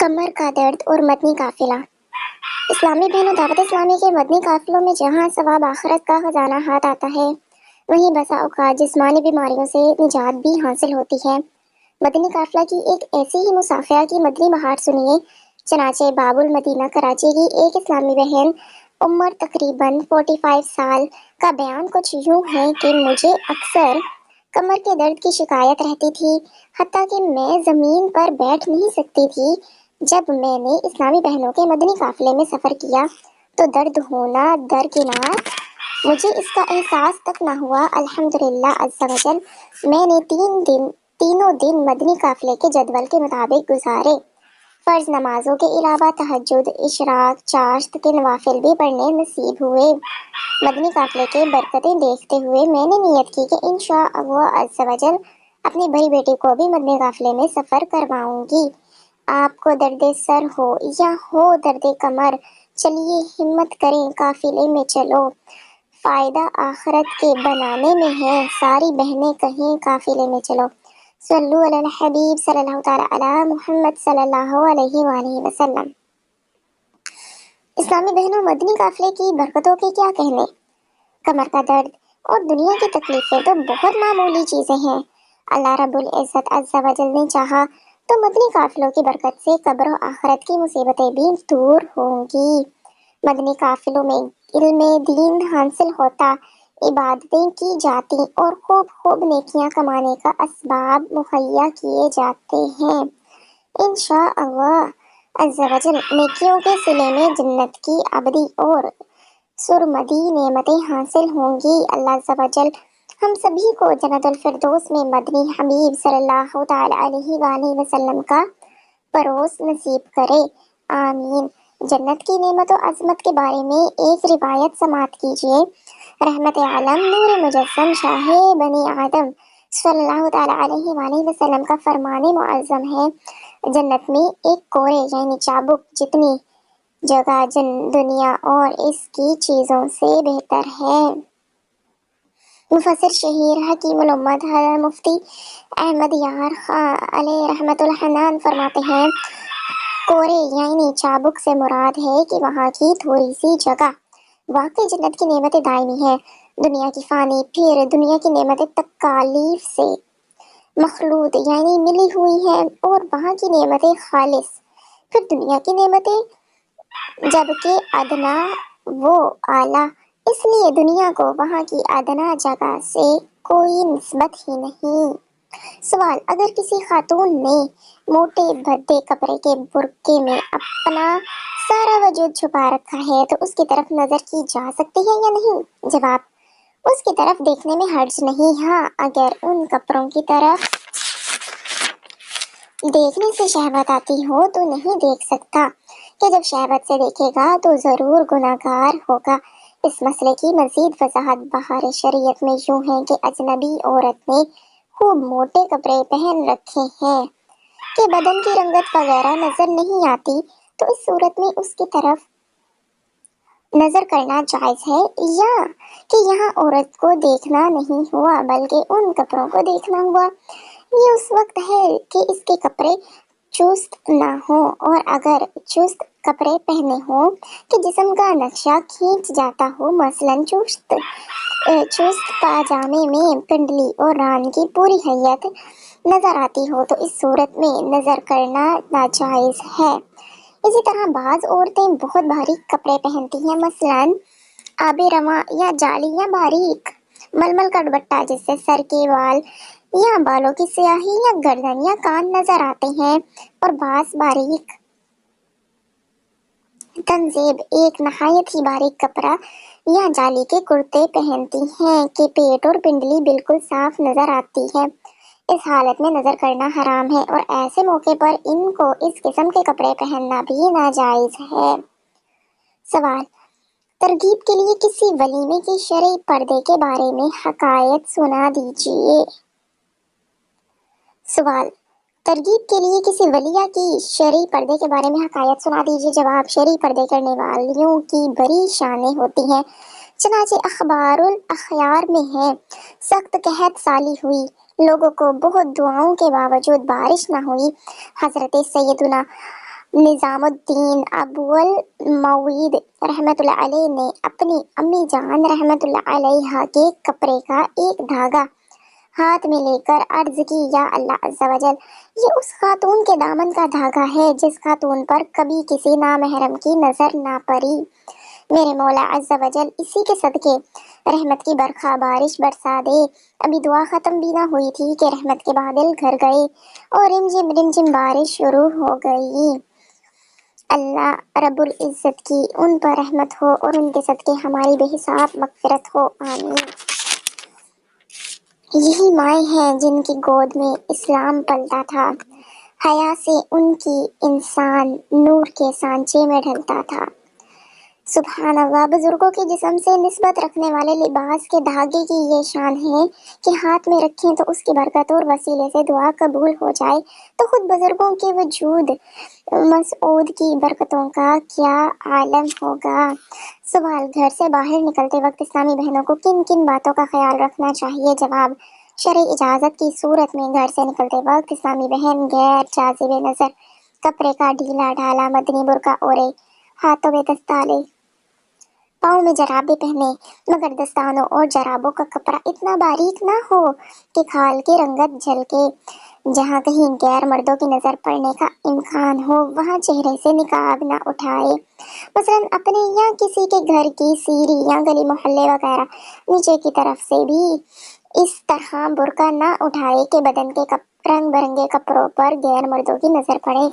कमर का दर्द और मदनी काफिला। इस्लामी बहनों, दावत इस्लामी के मदनी काफिलों में जहाँ सवाब आखिरत का खजाना हाथ आता है, वहीं बसा औकात जिस्मानी बीमारियों से निजात भी हासिल होती है। मदनी काफिला की एक ऐसी ही मुसाफिरा की मदनी बहार सुनिए। चनाचे बाबुल मदीना कराची की एक इस्लामी बहन, उम्र तकरीबन 45 साल, का बयान कुछ यूं है कि मुझे अक्सर कमर के दर्द की शिकायत रहती थी, हत्ता कि मैं जमीन पर बैठ नहीं सकती थी। जब मैंने इस्लामी बहनों के मदनी काफिले में सफर किया तो दर्द होना दरकिनार, मुझे इसका एहसास तक ना हुआ। अल्हम्दुलिल्लाह अज़्ज़ा वजल, मैंने तीनों दिन मदनी काफिले के जदवल के मुताबिक गुजारे। फर्ज नमाजों के अलावा तहज्जुद, इशराक, चाश्त के नवाफिल भी पढ़ने नसीब हुए। मदनी काफिले के बरकतें देखते हुए मैंने नियत की कि इंशाअल्लाह अज़्ज़ा वजल अपनी बड़ी बेटी को भी मदनी काफिले में सफर करवाऊंगी। आपको दर्द सर हो या हो दर्द कमर, चलिए हिम्मत करें, काफिले में चलो, फायदा आखिरत के बनाने में है। सारी बहनें कहें काफिले में चलो। सल्लु अलल हबीब सल्लल्लाहु तआला अला मुहम्मद सल्लल्लाहु अलैहि वसल्लम। इस्लामी बहनों, मदनी काफिले की बरकतों के क्या कहने। कमर का दर्द और दुनिया की तकलीफें तो बहुत मामूली चीजें हैं। अल्लाह रब्बुल इज्जत अज़्ज़ा वजल ने चाहा तो मदनी काफिलों की बरकत से कब्र और आखिरत की मुसीबतें भी दूर होंगी। मदनी काफिलों में इल्म दीन हासिल होता, इबादतें की जाती और खूब खूब नेकियां कमाने का असबाब मुहैया किए जाते हैं। इंशाअल्लाह अज़्ज़ा वजल नेकियों के सिले में जन्नत की अबदी और सुरमदी नेमतें हासिल होंगी। अल्लाह अज़्ज़ा वजल हम सभी को जन्नतुल फिरदौस में मदनी हबीब सल्लल्लाहु तआला अलैहि वसल्लम का परोस नसीब करे, आमीन। जन्नत की नेमत और अजमत के बारे में एक रिवायत समात कीजिए। रहमत आलम नूर मुजस्सम शाहे बनी आदम सल्लल्लाहु तआला अलैहि वसल्लम का फरमाने मुअज़्ज़म है, जन्नत में एक कोरे यानी चाबुक जितनी जगह दुनिया और इसकी चीजों से बेहतर है। मुफस्सिर शहीर हकीमुल उम्मत हज़रत मुफ्ती अहमद यार खां अलैहि रहमतुल हन्नान फरमाते हैं, कोरे यानी चाबुक से मुराद है कि वहाँ की थोड़ी सी जगह वाकई जन्नत की नेमतें दायमी है। दुनिया की फानी, फिर दुनिया की नेमतें तकालीफ से मखलूत यानी मिली हुई हैं, और वहाँ की नेमतें खालिस, फिर दुनिया की नेमतें, जबकि अदना वो आला, इसलिए दुनिया को वहाँ की अदना जगह से कोई निस्बत ही नहीं। सवाल, अगर किसी खातून ने मोटे भद्दे कपड़े के बुर्के में अपना सारा वजूद छुपा रखा है तो उसकी तरफ नजर की जा सकती है या नहीं। जवाब, उसकी तरफ देखने में हर्ज नहीं। हाँ, अगर उन कपड़ों की तरफ देखने से शहवत आती हो तो नहीं देख सकता, कि जब शहवत से देखेगा तो जरूर गुनाहगार होगा। इस मसले की मजीद वजाहत बहार शरीयत में यूं है कि अजनबी औरत ने खूब मोटे कपड़े पहन रखे हैं कि बदन की रंगत वगैरह नजर नहीं आती, तो इस सूरत में उसकी तरफ नजर करना जायज है, या कि यहाँ औरत को देखना नहीं हुआ बल्कि उन कपड़ों को देखना हुआ। ये उस वक्त है कि इसके कपड़े चुस्त ना हो, और अगर चुस्त कपड़े पहने हो कि जिस्म का नक्शा खींच जाता हो, मसलन चुस्त पाजामे में पिंडली और रान की पूरी हैयत नजर आती हो, तो इस सूरत में नजर करना नाजायज है। इसी तरह बाज औरतें बहुत भारी कपड़े पहनती हैं, मसलन आबे रवा या जाली या बारीक मलमल का दुपट्टा, जिससे सर के बाल या बालों की स्याही या गर्दन या कान नजर आते हैं, और बास बारीक तंजेब एक नहायत ही बारीक कपड़ा या जाली के कुर्ते पहनती हैं कि पेट और पिंडली बिल्कुल साफ नजर आती है। इस हालत में नजर करना हराम है, और ऐसे मौके पर इनको इस किस्म के कपड़े पहनना भी नाजायज है। सवाल, तरगीब के लिए किसी वलीमे के शरई पर्दे के बारे में हकायत सुना दीजिए। सवाल, तरगीब के लिए किसी वलिया की शरई पर्दे के बारे में हकायत सुना दीजिए। जवाब, शरई पर्दे करने वालियों की बड़ी शानें होती हैं। चनाचे अखबारुल अखयार में है, सख्त कहत साली हुई, लोगों को बहुत दुआओं के बावजूद बारिश न हुई। हजरत सैयदुना نظام الدین ابول موید رحمت اللہ علیہ نے اپنی امی جان رحمت اللہ علیہ کے کپڑے کا ایک دھاگا ہاتھ میں لے کر عرض کی، یا اللہ عز و جل، یہ اس خاتون کے دامن کا دھاگا ہے جس خاتون پر کبھی کسی نامحرم کی نظر نہ پڑی۔ میرے مولا عز و جل اسی کے صدقے رحمت کی برکھا بارش برسا دے۔ ابھی دعا ختم بھی نہ ہوئی تھی کہ رحمت کے بادل گھر گئے اور رمجم بارش شروع ہو گئی۔ اللہ رب العزت کی ان پر رحمت ہو اور ان کے صدقے ہماری بے حساب مغفرت ہو، آمین۔ یہی مائیں ہیں جن کی گود میں اسلام پلتا تھا، حیا سے ان کی انسان نور کے سانچے میں ڈھلتا تھا۔ سبحان اللہ، بزرگوں کے جسم سے نسبت رکھنے والے لباس کے دھاگے کی یہ شان ہے کہ ہاتھ میں رکھیں تو اس کی برکت اور وسیلے سے دعا قبول ہو جائے، تو خود بزرگوں کے وجود مسعود کی برکتوں کا کیا عالم ہوگا۔ سوال: گھر سے باہر نکلتے وقت اسلامی بہنوں کو کن کن باتوں کا خیال رکھنا چاہیے؟ جواب: شرعی اجازت کی صورت میں گھر سے نکلتے وقت اسلامی بہن غیر جاذب نظر کپڑے کا ڈھیلا ڈھالا مدنی برقع اوڑھے، ہاتھوں میں دستانے، پاؤں میں جرابیں پہنے، مگر دستانوں اور جرابوں کا کپڑا اتنا باریک نہ ہو کہ کھال کی رنگت جھلکے۔ جہاں کہیں غیر مردوں کی نظر پڑنے کا امکان ہو وہاں چہرے سے نقاب نہ اٹھائے، مثلاً اپنے یا کسی کے گھر کی سیڑھی یا گلی محلے وغیرہ نیچے کی طرف سے بھی اس طرح برقع نہ اٹھائے کہ بدن کے رنگ برنگے کپڑوں پر غیر مردوں کی نظر پڑے۔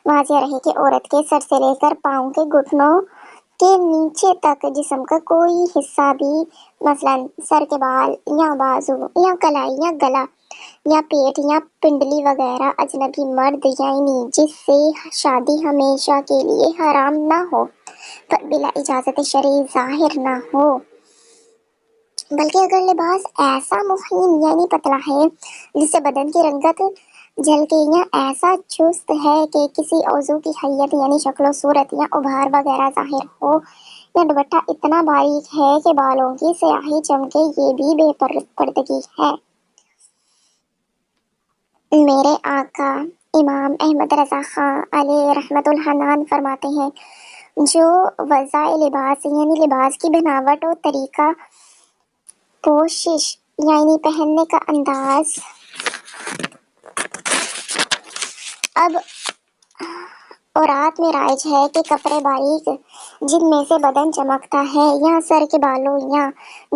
واضح رہے کہ عورت کے سر سے لے کر پاؤں کے گھٹنوں کے نیچے تک جسم کا کوئی حصہ بھی، مثلاً سر کے بال یا بازو یا کلائی یا گلا یا پیٹ یا پنڈلی وغیرہ، اجنبی مرد یعنی جس سے شادی ہمیشہ کے لیے حرام نہ ہو پر بلا اجازت شرعی ظاہر نہ ہو، بلکہ اگر لباس ایسا مفہیم یعنی پتلا ہے جس سے بدن کی رنگت جھلکے، یا ایسا چست ہے کہ کسی عضو کی حیت یعنی شکل و صورت یا ابھار وغیرہ ظاہر ہو، یا دوپٹہ اتنا باریک ہے کہ بالوں کی سیاہی چمکے، یہ بھی بے پردگی ہے۔ میرے آقا امام احمد رضا خان علیہ رحمت الحنان فرماتے ہیں، جو وضع لباس یعنی لباس کی بناوٹ و طریقہ پوشش یعنی پہننے کا انداز اب عورات میں رائج ہے کہ کپڑے باریک جن میں سے بدن چمکتا ہے، یا سر کے بالوں یا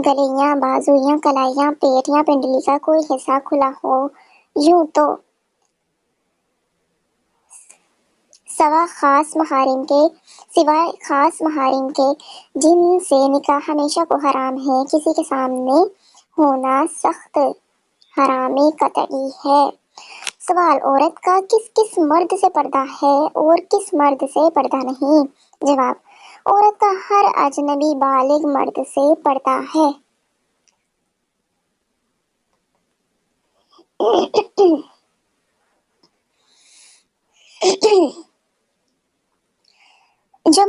گلے یا بازو یا کلائی یا پیٹ یا پنڈلی کا کوئی حصہ کھلا ہو، یوں تو سوائے خاص محارم کے جن سے نکاح ہمیشہ کو حرام ہے، کسی کے سامنے ہونا سخت حرام قطعی ہے۔ سوال: عورت کا کس کس مرد سے پردہ ہے اور کس مرد سے پردہ نہیں؟ جواب: عورت کا ہر اجنبی بالغ مرد سے پردہ ہے۔ جو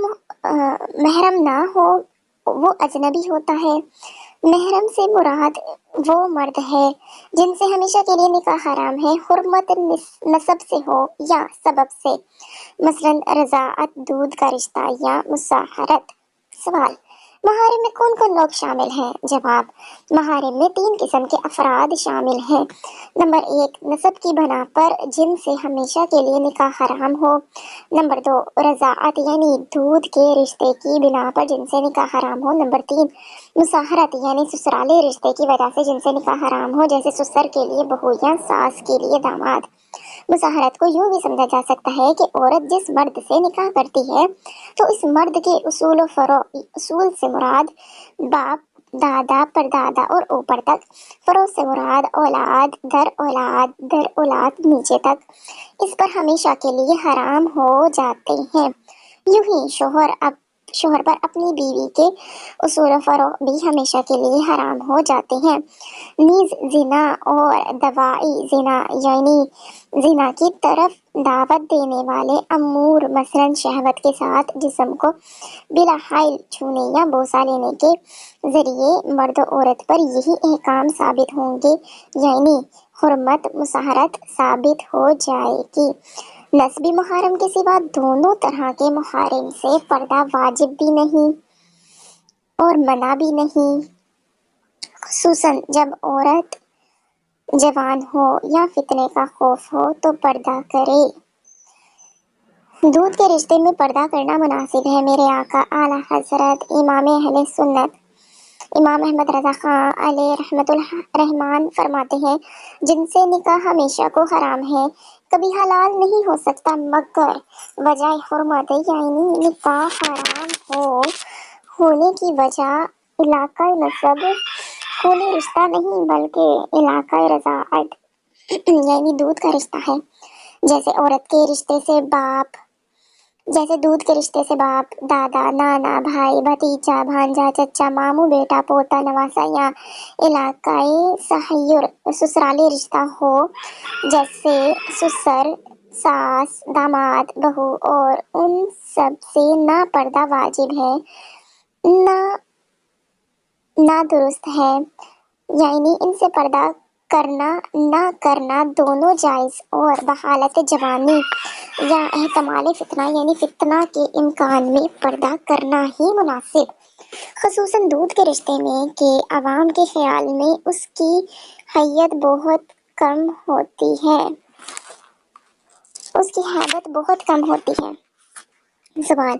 محرم نہ ہو وہ اجنبی ہوتا ہے۔ محرم سے مراد وہ مرد ہے جن سے ہمیشہ کے لیے نکاح حرام ہے، حرمت نسب سے ہو یا سبب سے، مثلاً رضاعت، دودھ کا رشتہ یا مصاہرت۔ سوال: محارم میں کون کون لوگ شامل ہیں؟ جواب: محارم میں 3 قسم کے افراد شامل ہیں۔ نمبر 1، نسب کی بنا پر جن سے ہمیشہ کے لیے نکاح حرام ہو۔ نمبر 2، رضاعت یعنی دودھ کے رشتے کی بنا پر جن سے نکاح حرام ہو۔ نمبر 3، مصاہرت یعنی سسرالی رشتے کی وجہ سے جن سے نکاح حرام ہو، جیسے سسر کے لیے بہو یا ساس کے لیے داماد۔ مصاہرت کو یوں بھی سمجھا جا سکتا ہے کہ عورت جس مرد سے نکاح کرتی ہے تو اس مرد کے اصول و فروع، اصول سے مراد باپ، دادا، پردادا اور اوپر تک، فروع سے مراد اولاد در اولاد در اولاد نیچے تک، اس پر ہمیشہ کے لیے حرام ہو جاتے ہیں۔ یوں ہی شوہر پر اپنی بیوی کے اصول و فروع بھی ہمیشہ کے لیے حرام ہو جاتے ہیں۔ نیز زنا اور دواعی زنا یعنی زنا کی طرف دعوت دینے والے امور، مثلاً شہوت کے ساتھ جسم کو بلا حائل چھونے یا بوسہ لینے کے ذریعے مرد و عورت پر یہی احکام ثابت ہوں گے، یعنی حرمت مصاہرت ثابت ہو جائے گی۔ नस्बी मुहर्रम के सिवा दोनों तरह के मुहर्रम से पर्दा वाजिब भी नहीं और मना भी नहीं, खुसूसन जब औरत जवान हो या फितने का खौफ हो तो पर्दा करे। दूध के रिश्ते में पर्दा करना मुनासिब है। मेरे आका आला हजरत इमाम अहले सुन्नत इमाम अहमद रजा खां अलैहि रहमतुल रहमान फरमाते हैं, जिनसे निकाह हमेशा को हराम है, कभी हलाल नहीं हो सकता मगर वजह हुर्मत यानी निकाह हराम होने की वजह इलाका नसब खूनी रिश्ता नहीं बल्कि इलाका रजाअत यानी दूध का रिश्ता है। जैसे दूध के रिश्ते से बाप, दादा, नाना, भाई, भतीजा, भांजा, चचा, मामू, बेटा, पोता, नवासा या इलाकाई सहयुर ससुराली रिश्ता हो, जैसे ससुर, सास, दामाद, बहू और उन सब से ना पर्दा वाजिब है ना दुरुस्त है, यानी इनसे पर्दा करना ना करना दोनों जायज़ और बहालत जवानी या एहतमाल फितना यानी फितना के इम्कान में पर्दा करना ही मुनासिब। खुसूसन दूध के रिश्ते में कि अवाम के ख्याल में उसकी हैयत बहुत कम होती है, उसकी हैबत बहुत कम होती है। सवाल,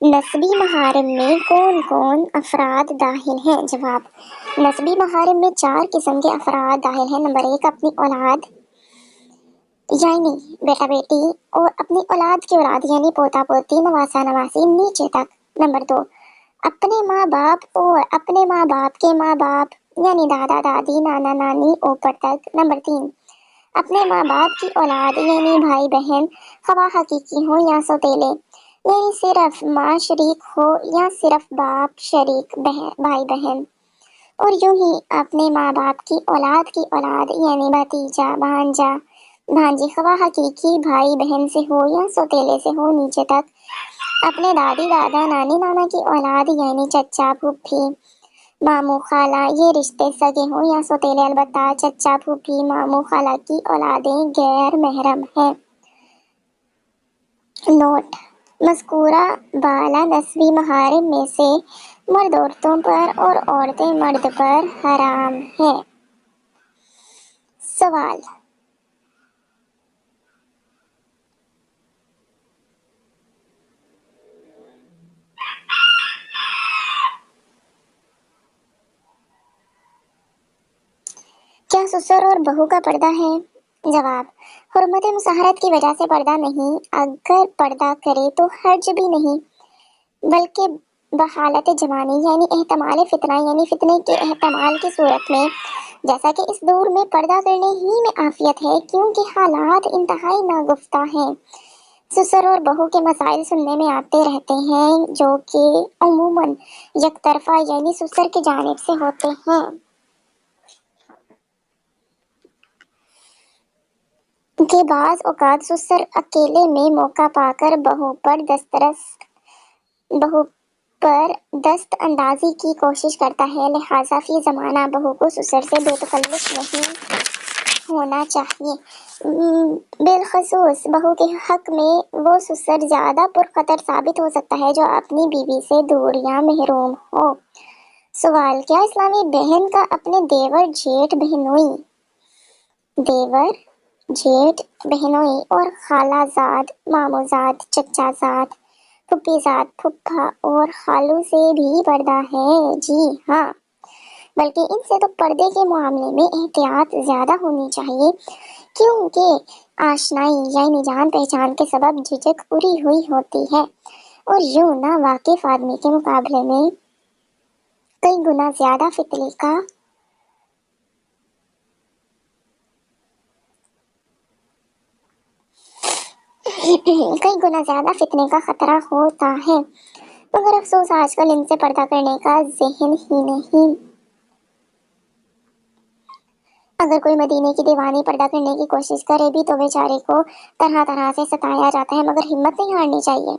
नस्बी मुहर्रम में कौन कौन अफराद दाखिल हैं? जवाब, नस्बी मुहर्रम में 4 किस्म के अफराद दाखिल हैं। नंबर 1, अपनी औलाद यानी बेटा बेटी और अपनी औलाद की औलाद यानी पोता पोती, नवासा नवासी नीचे तक। नंबर 2, अपने माँ बाप और अपने माँ बाप के माँ बाप यानी दादा दादी नाना नानी ऊपर तक। नंबर 3, अपने माँ बाप की औलाद यानी भाई बहन, खवाह हकीकी हो या सौतेले, यानी सिर्फ माँ शरीक हो या सिर्फ बाप शरीक भाई बहन। और यूं ही अपने माँ बाप की औलाद यानी भतीजा भांजा भांजी, खवाह हकीकी भाई बहन से हो या सौतेले से हो नीचे तक। अपने दादी दादा नानी नाना की औलाद यानी चचा फूफी मामू खाला, ये रिश्ते सगे हो या सौतेले, अलबत्ता चचा फूफी मामू खाला की औलादें गैर महरम हैं। नोट, मज़कूरा बाला नस्बी मुहर्रम में से मर्द औरतों पर और औरतें मर्द पर हराम है। सवाल, क्या ससुर और बहू का पर्दा है? जवाब, हुर्मत मुसहरत की वजह से पर्दा नहीं, अगर पर्दा करे तो हर्ज भी नहीं, बल्कि बहालत जवानी यानी एहतमाल फितना यानी फितने के एहतमाल की सूरत में, जैसा कि इस दौर में पर्दा करने ही में आफियत है क्योंकि हालात इंतहाई नागुफ्ता हैं। ससुर और बहू के मसाइल सुनने में आते रहते हैं जो कि अमूमन यकतरफा यानी ससुर की जानिब से होते हैं कि बाज़ औक़ात ससुर अकेले में मौका पाकर बहू पर दस्त अंदाजी की कोशिश करता है, लिहाजा फी ज़माना बहू को ससुर से बेतकल्लुफ़ नहीं होना चाहिए। बिलखसूस बहू के हक में वो ससुर ज़्यादा पुरखतर साबित हो सकता है जो अपनी बीवी से दूर या महरूम हो। सवाल, क्या इस्लामी बहन का अपने देवर जेठ बहनोई और खालाजाद मामूजाद चचाजाद फुप्पीजाद फुप्पा और खालू से भी पर्दा है? जी हाँ, बल्कि इनसे तो पर्दे के मामले में एहतियात ज्यादा होनी चाहिए क्योंकि आशनाई यानी जान पहचान के सबब झिझक उड़ी हुई होती है और यूं ना वाकिफ आदमी के मुकाबले में कई गुना ज्यादा फितने का खतरा होता है, मगर अफसोस आजकल इनसे पर्दा करने का ज़हन ही नहीं। अगर कोई मदीने की दीवानी पर्दा करने की कोशिश करे भी तो बेचारे को तरह तरह से सताया जाता है, मगर हिम्मत नहीं हारनी चाहिए।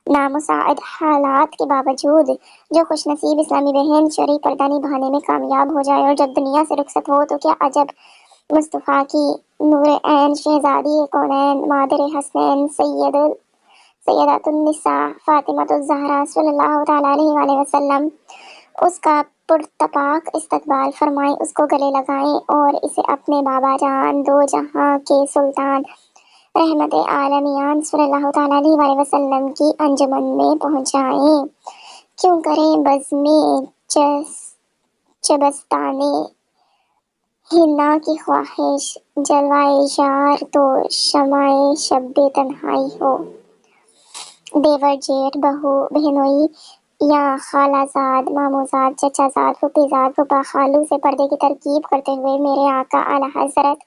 नामुसाइद हालात के बावजूद जो खुशनसीब इस्लामी बहन शरई पर्दा निभाने में कामयाब हो जाए और जब दुनिया से रुखसत हो तो क्या अजब, मुस्तफ़ा की नूर ऐन शहजादी कौनैन मादर हसनैन सैयदतुन्निसा फातिमातुज़्ज़हरा सल्लल्लाहु तआला अलैहि वसल्लम उसका पुरतपाक इस्तकबाल फरमाएं, उसको गले लगाएं और इसे अपने बाबा जान दो जहां के सुल्तान रहमत आलमियान सल्लल्लाहु तआला अलैहि वसल्लम की अंजुमन में पहुंचाएं। क्यों करें बज़्मे चबस्ताने हिना की ख्वाहिश, जलवाए यार तो शमाए शब्बे तन्हाई हो। देवर जेठ बहू बहनोई या खालाजाद मामूजाद चचाजाद फूफीजाद फूफा खालू से पर्दे की तरकीब करते हुए मेरे आका आला हजरत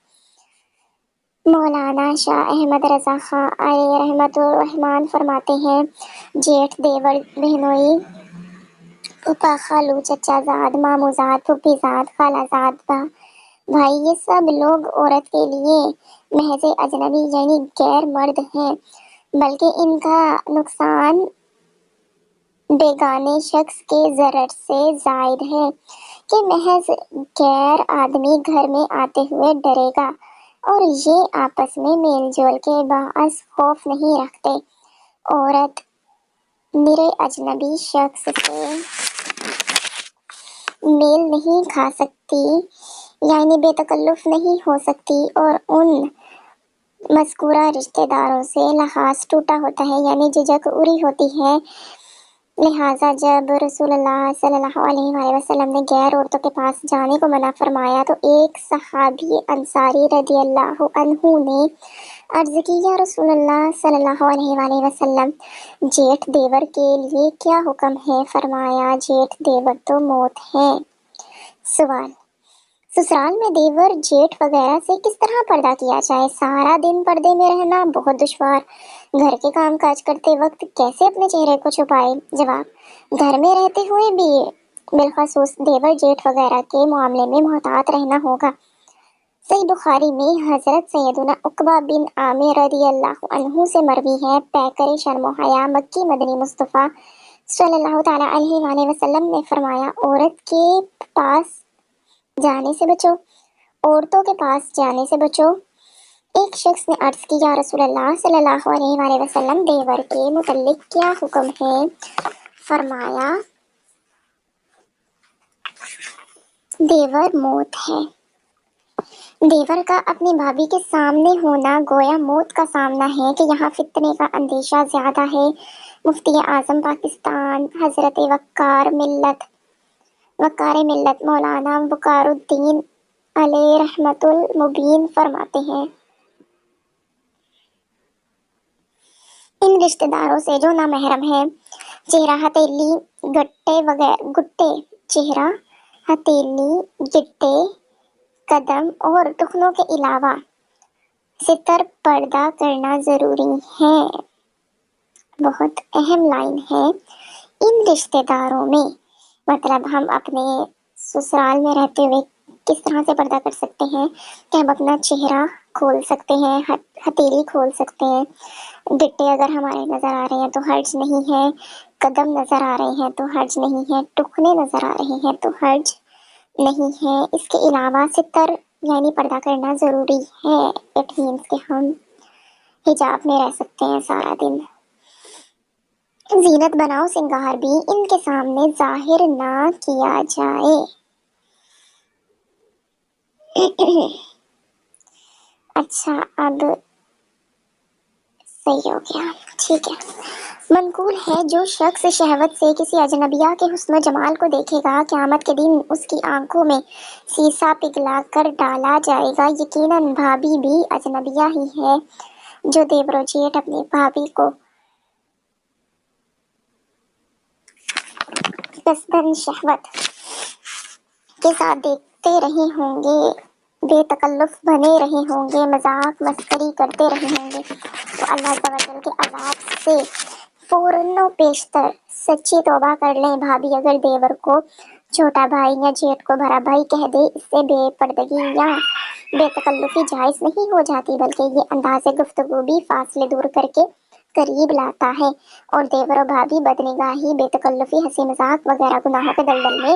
मौलाना शाह अहमद रजा खां अलैहि रहमतुर रहमान फरमाते हैं, जेठ देवर बहनोई फूफा खालू चचाजाद मामूजाद फूफीजाद खालाजाद भाई ये सब लोग औरत के लिए महज अजनबी यानी गैर मर्द हैं, बल्कि इनका नुकसान बेगाने शख्स के ज़रर से जायद है कि महज गैर आदमी घर में आते हुए डरेगा और ये आपस में मेलजोल के बाअस खौफ नहीं रखते। औरत निरे अजनबी शख्स से मेल नहीं खा सकती यानी बेतकल्लुफ नहीं हो सकती और उन मज़कूरा रिश्तेदारों से लिहाज टूटा होता है यानी झिझक उरी होती है। लिहाजा जब रसूलुल्लाह सल्लल्लाहु अलैहि वसल्लम ने गैर औरतों के पास जाने को मना फरमाया तो एक सहाबी अंसारी रदियल्लाहु अन्हु ने अर्ज की, या रसूलुल्लाह सल्लल्लाहु अलैहि वसल्लम, जेठ देवर के लिए क्या हुक्म है? फरमाया, जेठ देवर तो मौत है। सवाल, ससुराल में देवर जेठ वगैरह से किस तरह पर्दा किया जाए? सारा दिन पर्दे में रहना बहुत दुश्वार, घर के काम काज करते वक्त कैसे अपने चेहरे को छुपाए? जवाब, घर में रहते हुए भी बिलखसूस देवर जेठ वगैरह के मामले में मोहतात रहना होगा। सही बुखारी में हजरत सैयदुना उकबा बिन आमिर रदियल्लाहु अन्हु से मरवी है, पैकर शर्म हया मक्की मदनी मुस्तफ़ा सल्लल्लाहु तआला अलैहि वसल्लम ने फरमाया, औरत के पास जाने से बचो, औरतों के पास जाने से बचो। एक शख्स ने अर्ज की, या रसूलल्लाह सल्लल्लाहु अलैहि वसल्लम, देवर के मुतल्लिक क्या हुक्म है? फरमाया, देवर मौत है। देवर का अपनी भाभी के सामने होना गोया मौत का सामना है कि यहाँ फितने का अंदेशा ज्यादा है। मुफ्ती आजम पाकिस्तान हजरत वक्कार मिल्लत मौलाना बुकारुद्दीन अलैहि रहमतुल मुबीन फरमाते हैं, इन रिश्तेदारों से जो नामहरम है, चेहरा हथेली गुट्टे चेहरा हथेली गिट्टे कदम और टुकनों के अलावा सितर पर्दा करना जरूरी है। बहुत अहम लाइन है, इन रिश्तेदारों में मतलब हम अपने ससुराल में रहते हुए किस तरह से पर्दा कर सकते हैं कि हम अपना चेहरा खोल सकते हैं, हथेली खोल सकते हैं, गिट्टे अगर हमारे नज़र आ रहे हैं तो हर्ज नहीं है, कदम नज़र आ रहे हैं तो हर्ज नहीं है, टुकने नज़र आ रहे हैं तो हर्ज नहीं है। इसके अलावा सितर यानी पर्दा करना ज़रूरी है। इट मीन्स कि हम हिजाब में रह सकते हैं सारा दिन। जीनत बनाओ सिंगार भी इनके सामने जाहिर ना किया जाए। अच्छा, अब सही हो गया, ठीक है। मनकूल है, जो शख्स शहवत से किसी अजनबिया के हुस्न जमाल को देखेगा, क़यामत के दिन उसकी आंखों में शीशा पिघला कर डाला जाएगा। यकीनन भाभी भी अजनबिया ही है। जो देवरो जेठ अपनी भाभी को कसदन शहवत के साथ देखते रहे होंगे, बेतकल्लुफ बने रहे होंगे, मजाक मस्करी करते रहे होंगे, तो अल्लाह तआला के अज़ाब से फौरन पेशतर सच्ची तौबा कर लें। भाभी अगर देवर को छोटा भाई या जेठ को बड़ा भाई कह दे, इससे बेपर्दगी या बेतकल्लुफी जायज़ नहीं हो जाती, बल्कि ये अंदाज़े गुफ्तगू भी फासले दूर करके करीब लाता है और देवर और भाभी बदनिगाही, बेतकल्लुफी, हंसी मजाक वगैरह गुनाहों के दलदल में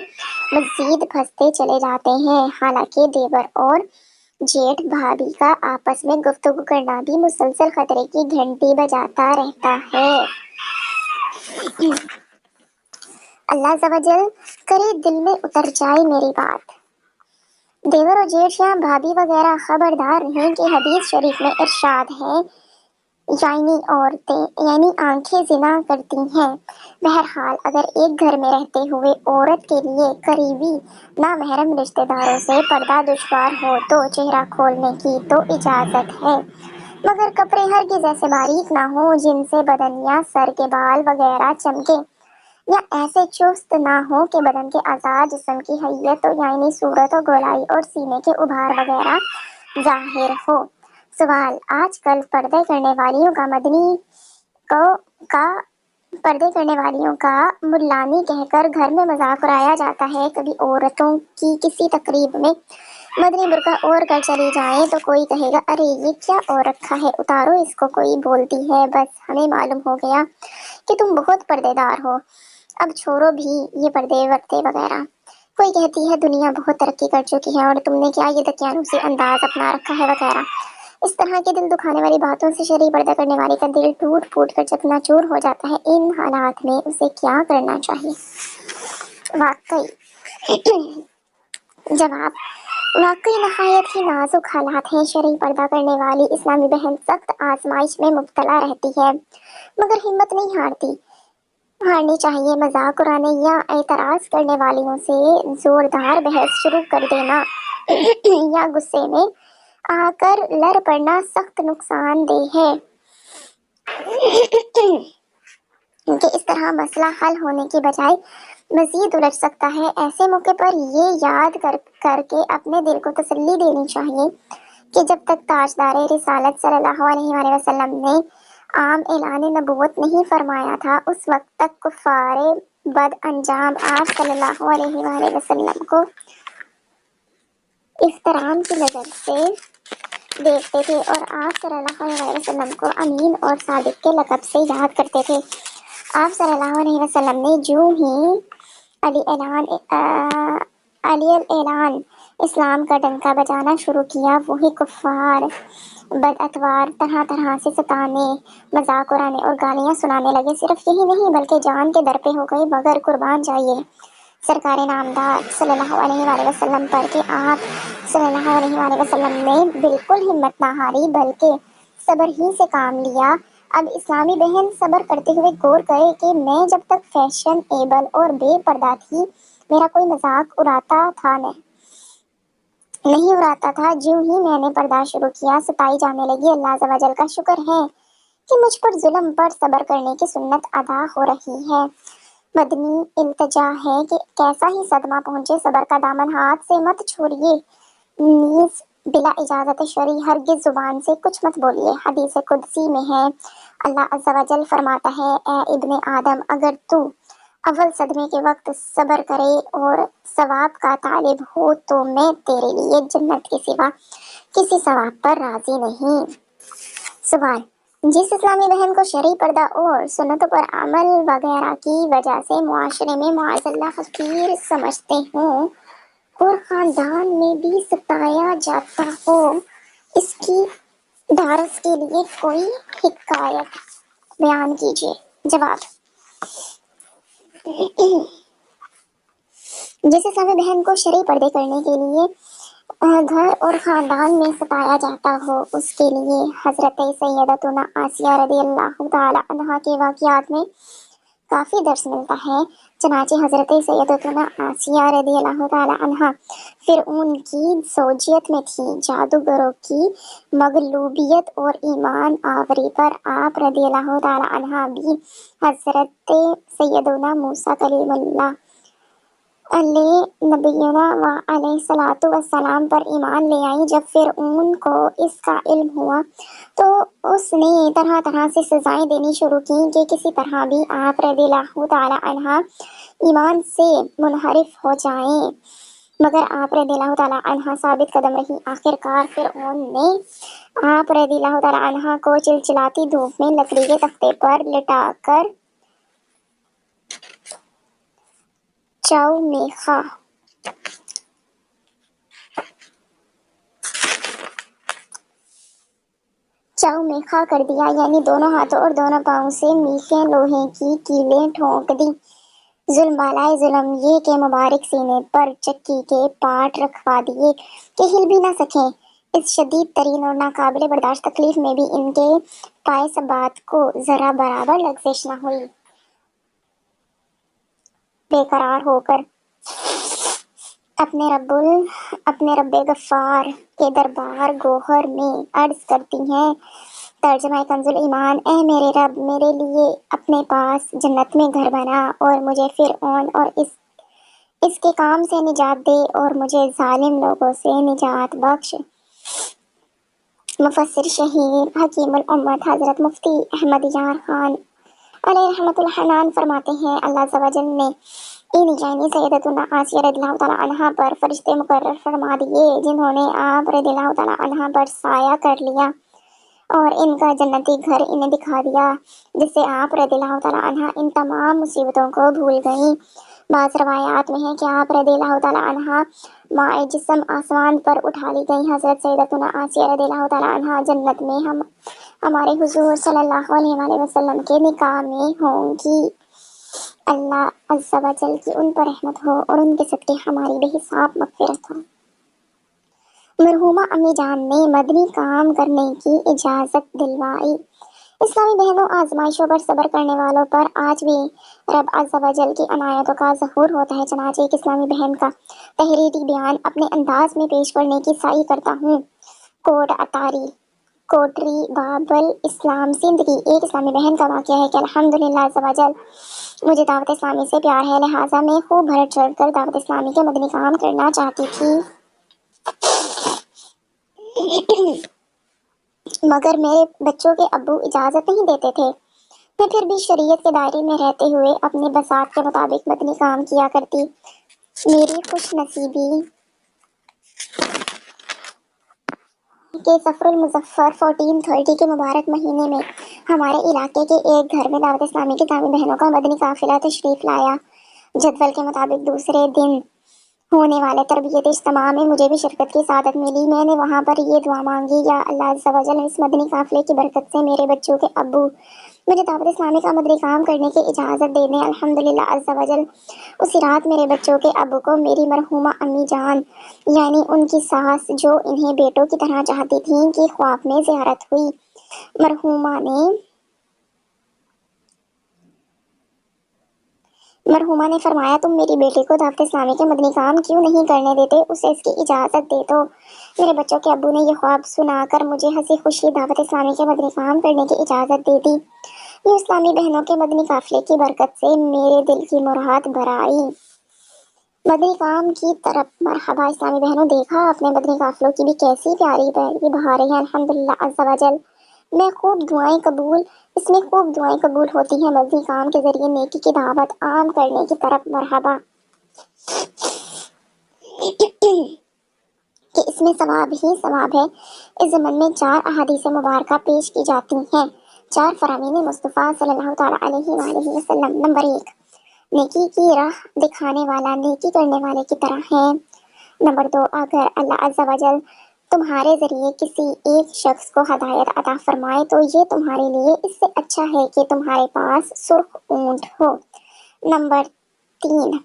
मजीद फंसते चले जाते हैं। हालांकि देवर और जेठ भाभी का आपस में गुफ्तगू करना भी मुसलसल खतरे की घंटी बजाता रहता है। अल्लाह ज़वजल करे दिल में उतर जाए मेरी बात। देवर और जेठ या भाभी वगैरह खबरदार रहें कि हदीस शरीफ में इरशाद है, यानी औरतें यानी आंखें जिना करती हैं। बहरहाल अगर एक घर में रहते हुए औरत के लिए करीबी नामहरम रिश्तेदारों से पर्दा दुश्वार हो तो चेहरा खोलने की तो इजाजत है, मगर कपड़े हरगिज़ ऐसे बारीक ना हो जिनसे बदन या सर के बाल वगैरह चमके, या ऐसे चुस्त ना हो कि बदन के आज़ाद जिस्म की हैयत यानी सूरत और गोलाई और सीने के उभार वगैरह जाहिर हो। सवाल, आजकल पर्दे करने वालियों का मदनी को का पर्दे करने वालियों का मुल्लानी कहकर घर में मजाक उड़ाया जाता है। कभी औरतों की किसी तकरीब में मदनी बुर्का ओढ़ कर चली जाए तो कोई कहेगा, अरे ये क्या ओढ़ रखा है, उतारो इसको। कोई बोलती है, बस हमें मालूम हो गया कि तुम बहुत पर्देदार हो, अब छोड़ो भी ये पर्दे वर्दे वगैरह। कोई कहती है, दुनिया बहुत तरक्की कर चुकी है और तुमने क्या ये दकियानूसी अंदाज अपना रखा है वगैरह। इस तरह की दिल दुखाने वाली बातों से शरई पर्दा करने वाले का दिल टूट फूट कर चकनाचूर हो जाता है। इन हालात में उसे क्या करना चाहिए? वाकई जवाब, वाकई नहायत ही नाजुक हालात हैं। शरई पर्दा करने वाली इस्लामी बहन सख्त आजमाइश में मुब्तला रहती है, मगर हिम्मत नहीं हारनी चाहिए। मजाक उड़ाने या एतराज करने वालियों से जोरदार बहस शुरू कर देना या गुस्से में आकर लड़ पड़ना सख्त नुकसानदेह है, क्योंकि इस तरह मसला हल होने की बजाय मजीद उलझ सकता है। ऐसे मौके पर ये याद करके अपने दिल को तसल्ली देनी चाहिए कि जब तक ताजदारे रिसालत सल्लल्लाहु अलैहि वसल्लम ने आम ऐलान नबूवत नहीं फरमाया था, उस वक्त तक कुफ्फारे बद अंजाम आप सल्लल्लाहु अलैहि वसल्लम को इख्तराम की नज़र से देखते थे और आप सल्लल्लाहु अलैहि वसल्लम को अमीन और सादिक के लक़ब से याद करते थे। आप सल्लल्लाहु अलैहि वसल्लम ने जो ही अली ऐलान इस्लाम का डंका बजाना शुरू किया, वही कुफ्फार बदअतवार तरह तरह से सताने, मजाक उड़ाने और गालियां सुनाने लगे। सिर्फ यही नहीं बल्कि जान के दर पे हो गए, मगर कुर्बान जाइए सरकार नामदार सल्लल्लाहु अलैहि वसल्लम पर कि आप सल्लल्लाहु अलैहि वसल्लम ने बिल्कुल हिम्मत ना हारी बल्कि सब्र ही से काम लिया। अब इस्लामी बहन सब्र करते हुए गौर करे कि मैं जब तक फैशन एबल और बेपर्दा थी, मेरा कोई मजाक नहीं उड़ाता था। ज्यों ही मैंने पर्दा शुरू किया, सताई जाने लगी। अल्लाह अज़्ज़-व-जल का शुक्र है कि मुझ पर जुल्म पर सब्र करने की सुन्नत अदा हो रही है। मदनी इल्तिजा है कि कैसा ही सदमा पहुंचे, सब्र का दामन हाथ से मत छोड़िए, नीज बिला इजाजत शरी हरगिज जुबान से कुछ मत बोलिए। हदीस कुदसी में है, अल्लाह अज़्ज़ व जल फरमाता है, ए इब्ने आदम, अगर तू अव्वल सदमे के वक्त सब्र करे और सवाब का तालिब हो तो मैं तेरे लिए जन्नत के सिवा किसी सवाब पर राजी नहीं। सवाल, जिस इस्लामी बहन को शरई पर्दा और सुन्नतों पर अमल वगैरह की वजह से मुआशरे में माअज़ल्लाह हकीर समझते हों और खानदान में भी सताया जाता हो, इसकी ढारस के लिए कोई हिकायत बयान कीजिए। जवाब, जिस इस्लामी बहन को शरई पर्दे करने के लिए घर और खानदान में सताया जाता हो, उसके लिए हजरत सैयदतुना आसिया रज़ियल्लाहु ताला अन्हा के वाक़ियात में काफ़ी दर्स मिलता है। चनाचे हजरत सैयदतुना आसिया रज़ियल्लाहु ताला अन्हा फिरौन की ज़ौजियत में थी। जादूगरों की मगलूबियत और ईमान आवरी पर आप रज़ियल्लाहु ताला अन्हा भी हजरत सैयदुना मूसा कलीमुल्लाह नबीना व अलैहिस्सलातु वस्सलाम पर ईमान ले आई। जब फिरऔन को इसका इल्म हुआ तो उसने तरह तरह से सजाएं देनी शुरू की कि किसी तरह भी आप रज़ियल्लाहु ताला अन्हा ईमान से मुनहरिफ हो जाएं, मगर आप रज़ियल्लाहु ताला अन्हा साबित कदम रही। आखिरकार फिरऔन ने आप रज़ियल्लाहु ताला अन्हा को चिलचिलाती धूप में लकड़ी के तख्ते पर लिटाकर चौमेखा चाउ में खा कर दिया, यानी दोनों हाथों और दोनों पाँव से मीखे लोहे की कीलें ठोंक दी। जुल्म बालाए जुल्म ये के मुबारक सीने पर चक्की के पाट रखवा दिए कि हिल भी न सके। इस शदीद तरीन और नाकाबिले बर्दाश्त तकलीफ में भी इनके पाए सबात को जरा बराबर लग्जिश न हुई। बेकरार होकर अपने रब्बे गफ्फार के दरबार गोहर में अर्ज करती हैं। तर्जमा कंजुल ईमान, ए मेरे रब, मेरे लिए अपने पास जन्नत में घर बना और मुझे फिरऔन और इसके काम से निजात दे और मुझे जालिम लोगों से निजात बख्श। मुफस्सिर शहीर हकीमुल उम्मत हजरत मुफ्ती अहमद यार खान अलैहि रहमतुल हनान फरमाते हैं, अल्लाह अज़्ज़ व जल ने इन जानी सैयदतुना आसिया रज़ियल्लाहु तआला अन्हा पर फरिश्ते मुकर्रर फरमा दिए, जिन्होंने आप रज़ियल्लाहु तआला अन्हा पर साया कर लिया और इनका जन्नती घर इन्हें दिखा दिया, जिससे आप रज़ियल्लाहु तआला अन्हा इन तमाम मुसीबतों को भूल गईं। बाज़ रवायात में है कि आप रज़ियल्लाहु तआला अन्हा माए जिस्म आसमान पर उठा ली गई। हज़रत सैयदतुना आसिया रज़ियल्लाहु तआला अन्हा जन्नत में हमारे हुज़ूर सल्लल्लाहु अलैहि वसल्लम के निकाह में होंगी। अल्लाह अज़्ज़ व जल की उन पर रहमत हो और उनके सदके हमारी बेहिसाब मग़फ़िरत हो। मरहूमा अम्मी जान ने मदनी काम करने की इजाज़त दिलवाई। इस्लामी बहनों, आजमाइशों पर सब्र करने वालों पर आज भी रब अज़्ज़ व जल की अनायतों का ज़हूर होता है। चनाचे एक इस्लामी बहन का तहरीरी बयान अपने अंदाज में पेश करने की साई करता हूँ। कोट अतारी कोटरी बाबल इस्लाम सिंध की एक इस्लामी बहन का वाक़या है कि अल्हम्दुलिल्लाह अज़्ज़ व जल मुझे दावत इस्लामी से प्यार है, लिहाजा मैं खूब बढ़ चढ़ कर दावत इस्लामी के मदनी काम करना चाहती थी। मगर मेरे बच्चों के अब्बू इजाज़त नहीं देते थे। मैं फिर भी शरीयत के दायरे में रहते हुए अपने बसात के मुताबिक मदनी काम किया करती। मेरी खुशनसीबी के सफरुल मुज़फ़्फ़र 1430 के मुबारक महीने में हमारे इलाके के एक घर में दावत इस्लामी की इस्लामी बहनों का मदनी काफिला तशरीफ़ लाया। जदवल के मुताबिक दूसरे दिन होने वाले तरबियत इज्तिमा में मुझे भी शिरकत की सादत मिली। मैंने वहाँ पर ये दुआ मांगी, या अल्लाह अज़्ज़ व जल इस मदनी काफिले की बरकत से मेरे बच्चों के अब्बू मुझे दावत इस्लामी का मदनी काम करने की इजाज़त दे दें। अल्हम्दुलिल्लाह अज़्ज़ व जल उसी रात मेरे बच्चों के अब्बू को मेरी मरहूमा अम्मी जान यानी उनकी सास, जो इन्हें बेटों की तरह चाहती थीं, की ख्वाब में ज़ियारत हुई। मरहुमा ने फरमाया, तुम मेरी बेटी को दावत इस्लामी के मदनी काम क्यों नहीं करने देते, उसे इसकी इजाज़त दे दो। मेरे बच्चों के अब्बू ने यह ख्वाब सुनाकर मुझे हंसी खुशी दावत इस्लामी के मदनी काम करने की इजाज़त दे दी। ये इस्लामी बहनों के मदनी काफिले की बरकत से मेरे दिल की मुराद भर आई। मदनी काम की तरफ मरहबा इस्लामी बहनों, देखा अपने मदनी काफिलों की भी कैसी प्यारी प्यारी बहारें हैं। अल्हम्दुलिल्लाह अज़्ज़ व जल इसमें खूब दुआएं कबूल होती हैं। मदनी काम के जरिए नेकी की दावत आम करने की तरफ मरहबा कि इसमें सवाब ही सवाब है। इस ज़मन में 4 अहादीस मुबारका पेश की जाती हैं। 4 फरामीन मुस्तफ़ा सल्लल्लाहु तआला अलैहि वसल्लम। नंबर 1, नेकी की राह दिखाने वाला नेकी करने वाले की तरह है। नंबर 2, अगर अल्लाह अज़्ज़ व जल तुम्हारे जरिए किसी एक शख्स को हदायत अता फरमाए तो ये तुम्हारे लिए इससे अच्छा है कि तुम्हारे पास सुर्ख ऊंट हो। नंबर 3,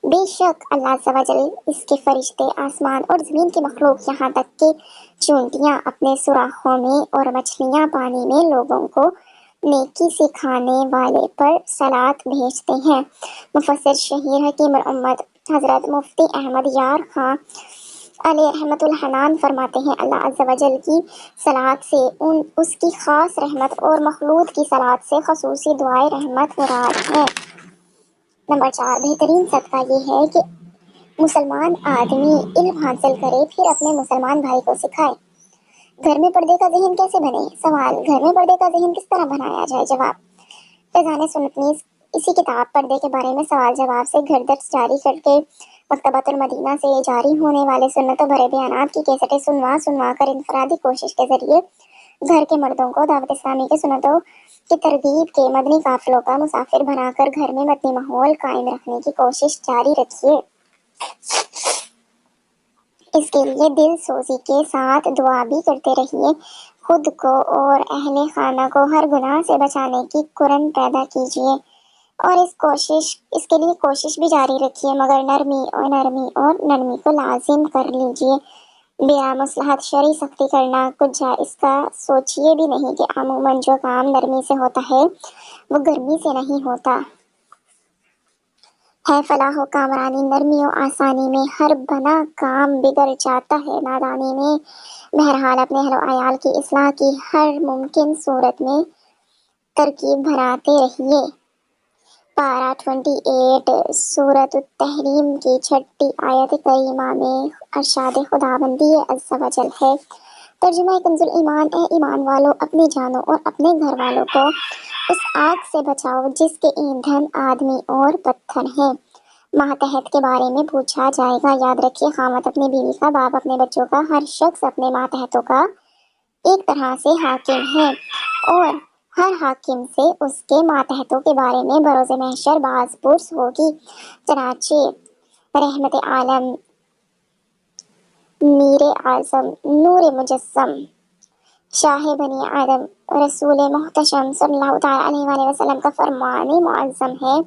बेशक अल्लाह अज़्ज़ व जल, इसके फरिश्ते, आसमान और ज़मीन की मखलूक, यहाँ तक कि चूंटियाँ अपने सुराखों में और मछलियाँ पानी में लोगों को नेकी सिखाने वाले पर सलात भेजते हैं। मुफस्सिर शहीर हकीमुल उम्मत हज़रत मुफ्ती अहमद यार खां अलैहि रहमतुल हनान फरमाते हैं, अल्लाह अज़्ज़ व जल की सलात से उसकी खास रहमत और मखलूक की सलात से खसूसी दुआए रहमत मुराद है। नंबर 4, बेहतरीन सदका ये है कि मुसलमान आदमी इल्म हासिल करे फिर अपने मुसलमान भाई को सिखाए। घर में पर्दे का ज़हन कैसे बने? सवाल, घर में पर्दे का ज़हन किस तरह बनाया जाए? जवाब, फैज़ान सुन्नतनीस इसी किताब पर्दे के बारे में सवाल जवाब से घरदर्स जारी करके मकतबतुल मदीना से जारी होने वाले सुन्नतों भरे बयानात की कैसेटें सुनवा कर इनफरादी कोशिश के जरिए घर के मर्दों को दावत इस्लामी के सुन्नतों की तरगीब के मदनी काफिलों का मुसाफिर बनाकर घर में मदनी माहौल कायम रखने की कोशिश जारी रखिए। इसके लिए दिल सोजी के साथ दुआ भी करते रहिए। خود کو اور اہل خانہ کو ہر گناہ سے بچانے کی قرن پیدا کیجیے اور اس کے لیے کوشش بھی جاری رکھیے، مگر نرمی کو لازم کر لیجیے۔ بلا مصلحت شرعی سختی کرنا کچھ جائز کا سوچیے بھی نہیں کہ عموماً جو کام نرمی سے ہوتا ہے وہ گرمی سے نہیں ہوتا ہے۔ فلاح و کامرانی نرمی و آسانی میں، ہر بنا کام بگڑ جاتا ہے نادانی میں۔ بہرحال اپنے اہل و عیال کی اصلاح کی ہر ممکن صورت میں ترکیب بھراتے رہیے۔ پارہ 28 سورۃ التحریم کی 6 آیت کریمہ میں ارشاد خداوندی عز و جل ہے۔ ترجمہ کنز ایمان: اے ایمان والو، اپنی جانوں اور اپنے گھر والوں کو اس آگ سے بچاؤ جس کے ایندھن آدمی اور پتھر ہیں۔ ماتحت کے بارے میں پوچھا جائے گا۔ یاد رکھیے، خاوند اپنی بیوی کا، باپ اپنے بچوں کا، ہر شخص اپنے ماتحتوں کا ایک طرح سے حاکم ہے، اور ہر حاکم سے اس کے ماتحتوں کے بارے میں بروز محشر باز پرس ہوگی۔ چنانچہ رحمت عالم، میر اعظم، نور مجسم، شاہ بنی آدم، رسول محتشم صلی اللہ تعالیٰ علیہ وآلہ وسلم کا فرمان معظم ہے: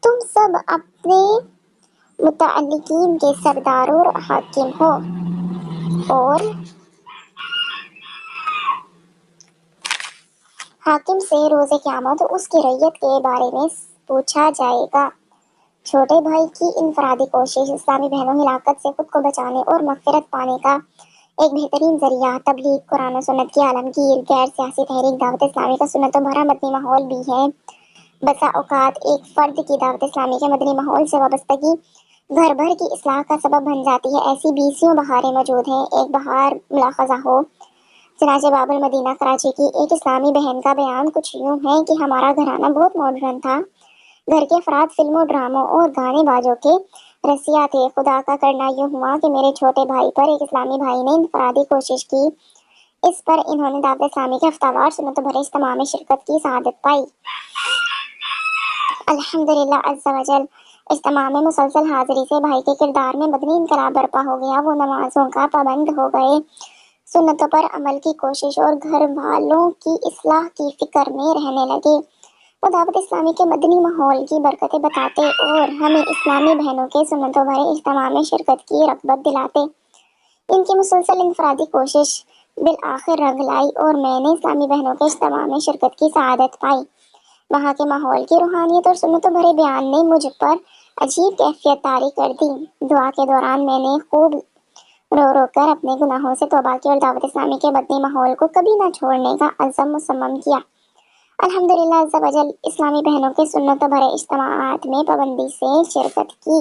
تم سب اپنے متعلقین کے سردار اور حاکم ہو، اور حاکم سے روز قیامت اس کی رعیت کے بارے میں پوچھا جائے گا۔ چھوٹے بھائی کی انفرادی کوشش اسلامی بہنوں، ہلاکت سے خود کو بچانے اور مغفرت پانے کا ایک بہترین ذریعہ تبلیغ قرآن و سنت کی عالمگیر غیر سیاسی تحریک دعوت اسلامی کا سنتوں بھرا مدنی ماحول بھی ہے۔ بسا اوقات ایک فرد کی دعوت اسلامی کے مدنی ماحول سے وابستگی گھر بھر کی اصلاح کا سبب بن جاتی ہے۔ ایسی بیسیوں بہاریں موجود ہیں۔ ایک بہار ملاحظہ ہو، چنانچہ باب المدینہ کراچی کی ایک اسلامی بہن کا بیان کچھ یوں ہے کہ ہمارا گھرانہ بہت ماڈرن تھا، گھر کے افراد فلموں، ڈراموں اور گانے باجوں کے رسیا تھے۔ خدا کا کرنا یوں ہوا کہ میرے چھوٹے بھائی پر ایک اسلامی بھائی نے انفرادی کوشش کی، اس پر انہوں نے دعوت اسلامی کے ہفتہ وار سنتوں بھرے اجتماع میں شرکت کی سعادت پائی۔ الحمدللہ عز و جل، اجتماع میں مسلسل حاضری سے بھائی کے کردار میں مدنی انقلاب برپا ہو گیا۔ وہ نمازوں کا پابند ہو گئے، سنتوں پر عمل کی کوشش اور گھر والوں کی اصلاح کی فکر میں رہنے لگے۔ وہ دعوت اسلامی کے مدنی ماحول کی برکتیں بتاتے اور ہمیں اسلامی بہنوں کے سنتوں بھرے اجتماع میں شرکت کی رغبت دلاتے۔ ان کی مسلسل انفرادی کوشش بالآخر رنگ لائی اور میں نے اسلامی بہنوں کے اجتماع میں شرکت کی سعادت پائی۔ وہاں کے ماحول کی روحانیت اور سنتوں بھرے بیان نے مجھ پر عجیب کیفیت طاری کر دی۔ دعا کے دوران میں نے خوب رو رو کر اپنے گناہوں سے توبہ کی اور دعوت اسلامی کے مدنی ماحول کو کبھی نہ چھوڑنے کا عزم مصمم کیا۔ الحمدللہ عز و جل، اسلامی بہنوں کے سنتوں بھرے اجتماعات میں پابندی سے شرکت کی۔